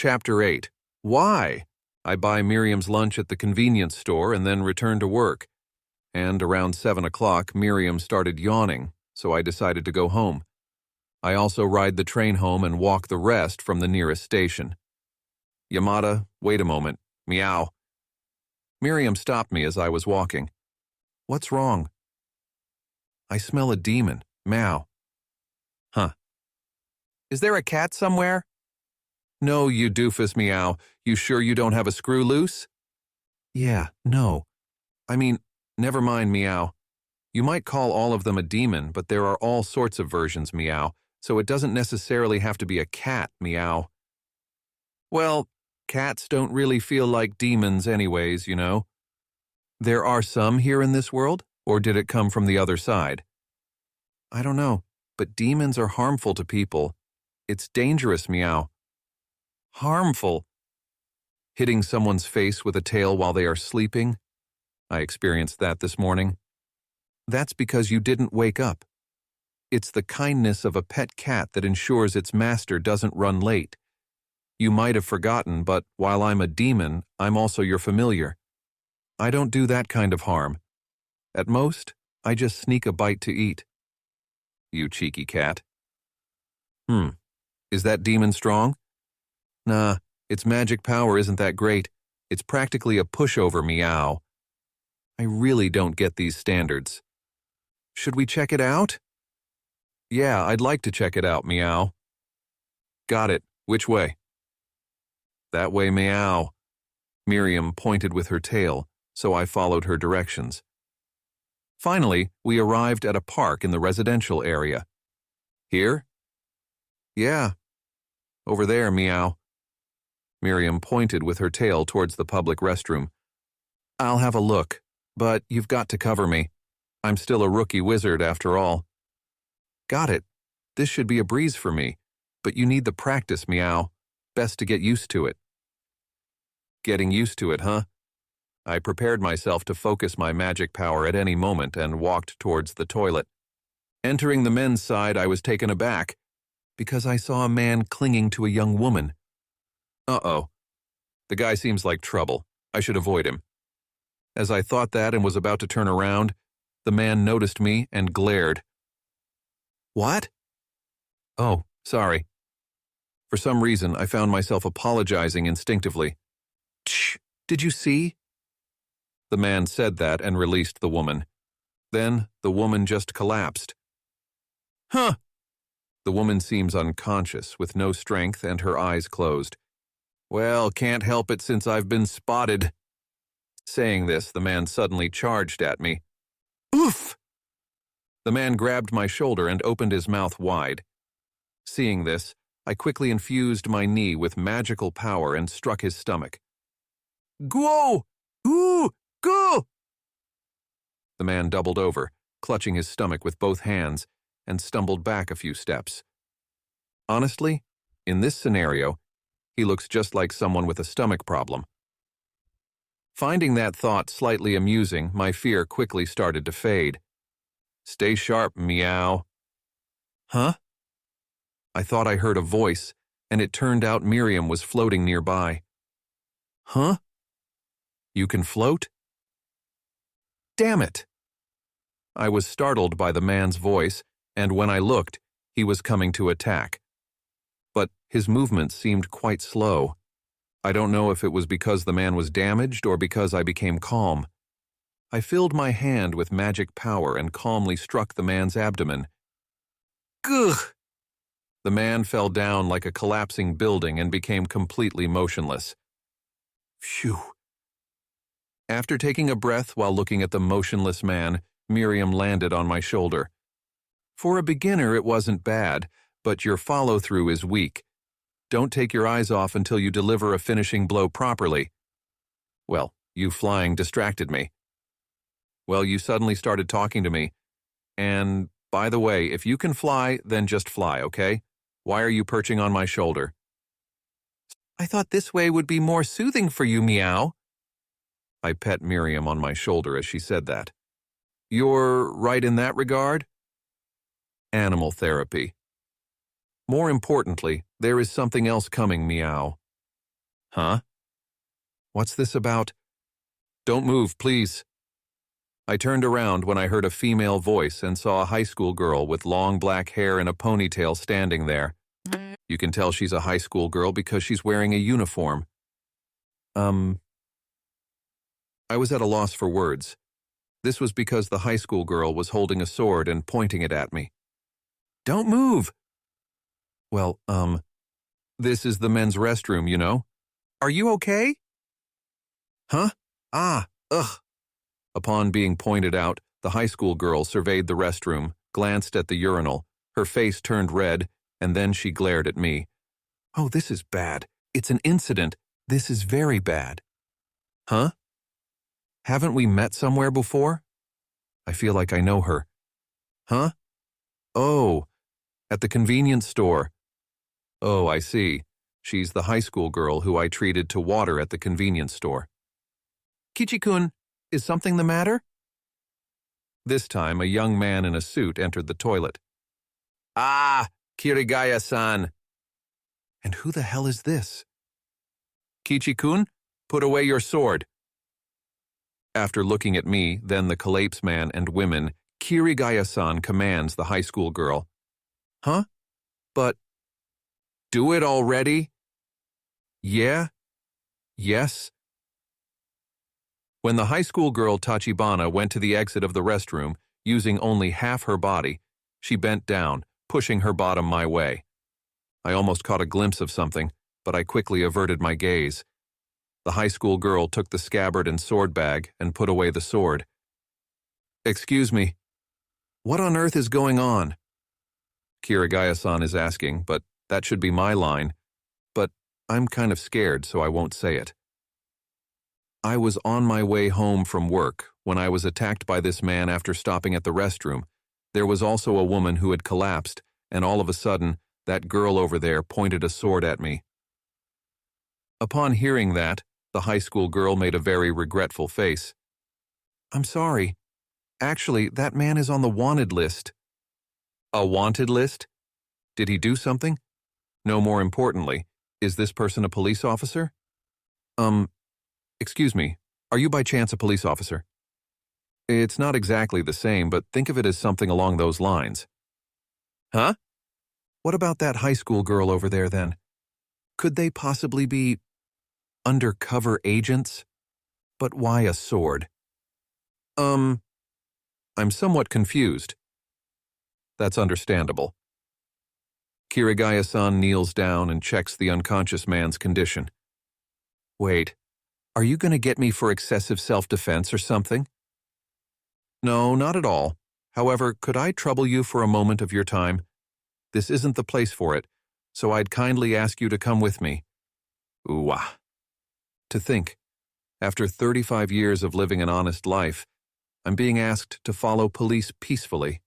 Chapter 8. Why? I buy Miriam's lunch at the convenience store and then return to work. And around 7 o'clock, Miriam started yawning, so I decided to go home. I also ride the train home and walk the rest from the nearest station. Yamada, wait a moment. Meow. Miriam stopped me as I was walking. What's wrong? I smell a demon. Meow. Huh. Is there a cat somewhere? No, you doofus, meow. You sure you don't have a screw loose? Yeah, no. I mean, never mind, meow. You might call all of them a demon, but there are all sorts of versions, meow, so it doesn't necessarily have to be a cat, meow. Well, cats don't really feel like demons anyways, you know. There are some here in this world, or did it come from the other side? I don't know, but demons are harmful to people. It's dangerous, meow. Harmful. Hitting someone's face with a tail while they are sleeping? I experienced that this morning. That's because you didn't wake up. It's the kindness of a pet cat that ensures its master doesn't run late. You might have forgotten, but while I'm a demon, I'm also your familiar. I don't do that kind of harm. At most, I just sneak a bite to eat. You cheeky cat. Is that demon strong? Nah, its magic power isn't that great. It's practically a pushover, meow. I really don't get these standards. Should we check it out? Yeah, I'd like to check it out, meow. Got it. Which way? That way, meow. Miriam pointed with her tail, so I followed her directions. Finally, we arrived at a park in the residential area. Here? Yeah. Over there, meow. Miriam pointed with her tail towards the public restroom. I'll have a look, but you've got to cover me. I'm still a rookie wizard after all. Got it. This should be a breeze for me, but you need the practice, meow. Best to get used to it. Getting used to it, huh? I prepared myself to focus my magic power at any moment and walked towards the toilet. Entering the men's side, I was taken aback because I saw a man clinging to a young woman. Uh-oh. The guy seems like trouble. I should avoid him. As I thought that and was about to turn around, the man noticed me and glared. What? Oh, sorry. For some reason, I found myself apologizing instinctively. Shh, did you see? The man said that and released the woman. Then, the woman just collapsed. Huh! The woman seems unconscious, with no strength and her eyes closed. Well, can't help it since I've been spotted. Saying this, the man suddenly charged at me. Oof! The man grabbed my shoulder and opened his mouth wide. Seeing this, I quickly infused my knee with magical power and struck his stomach. Go! Ooh! Go! The man doubled over, clutching his stomach with both hands, and stumbled back a few steps. Honestly, in this scenario, he looks just like someone with a stomach problem. Finding that thought slightly amusing, my fear quickly started to fade. Stay sharp, meow. Huh? I thought I heard a voice, and it turned out Miriam was floating nearby. Huh? You can float? Damn it! I was startled by the man's voice, and when I looked, he was coming to attack. But his movements seemed quite slow. I don't know if it was because the man was damaged or because I became calm. I filled my hand with magic power and calmly struck the man's abdomen. Gugh! The man fell down like a collapsing building and became completely motionless. Phew! After taking a breath while looking at the motionless man, Miriam landed on my shoulder. For a beginner, it wasn't bad, but your follow-through is weak. Don't take your eyes off until you deliver a finishing blow properly. Well, you flying distracted me. Well, you suddenly started talking to me. And, by the way, if you can fly, then just fly, okay? Why are you perching on my shoulder? I thought this way would be more soothing for you, meow. I pet Miriam on my shoulder as she said that. You're right in that regard? Animal therapy. More importantly, there is something else coming, meow. Huh? What's this about? Don't move, please. I turned around when I heard a female voice and saw a high school girl with long black hair and a ponytail standing there. You can tell she's a high school girl because she's wearing a uniform. I was at a loss for words. This was because the high school girl was holding a sword and pointing it at me. Don't move! Well, this is the men's restroom, you know. Are you okay? Huh? Ugh. Upon being pointed out, the high school girl surveyed the restroom, glanced at the urinal, her face turned red, and then she glared at me. Oh, this is bad. It's an incident. This is very bad. Huh? Haven't we met somewhere before? I feel like I know her. Huh? Oh, at the convenience store. Oh, I see. She's the high school girl who I treated to water at the convenience store. Kichi-kun, is something the matter? This time, a young man in a suit entered the toilet. Ah, Kirigaya-san. And who the hell is this? Kichi-kun, put away your sword. After looking at me, then the collapse man and women, Kirigaya-san commands the high school girl. Huh? But, do it already? Yeah? Yes? When the high school girl Tachibana went to the exit of the restroom, using only half her body, she bent down, pushing her bottom my way. I almost caught a glimpse of something, but I quickly averted my gaze. The high school girl took the scabbard and sword bag and put away the sword. Excuse me. What on earth is going on? Kirigaya-san is asking, but that should be my line. But I'm kind of scared, so I won't say it. I was on my way home from work when I was attacked by this man after stopping at the restroom. There was also a woman who had collapsed, and all of a sudden, that girl over there pointed a sword at me. Upon hearing that, the high school girl made a very regretful face. I'm sorry. Actually, that man is on the wanted list. A wanted list? Did he do something? No, more importantly, is this person a police officer? Excuse me, are you by chance a police officer? It's not exactly the same, but think of it as something along those lines. Huh? What about that high school girl over there, then? Could they possibly be undercover agents? But why a sword? I'm somewhat confused. That's understandable. Kirigaya-san kneels down and checks the unconscious man's condition. Wait, are you going to get me for excessive self-defense or something? No, not at all. However, could I trouble you for a moment of your time? This isn't the place for it, so I'd kindly ask you to come with me. Ooh-ah. To think, after 35 years of living an honest life, I'm being asked to follow police peacefully.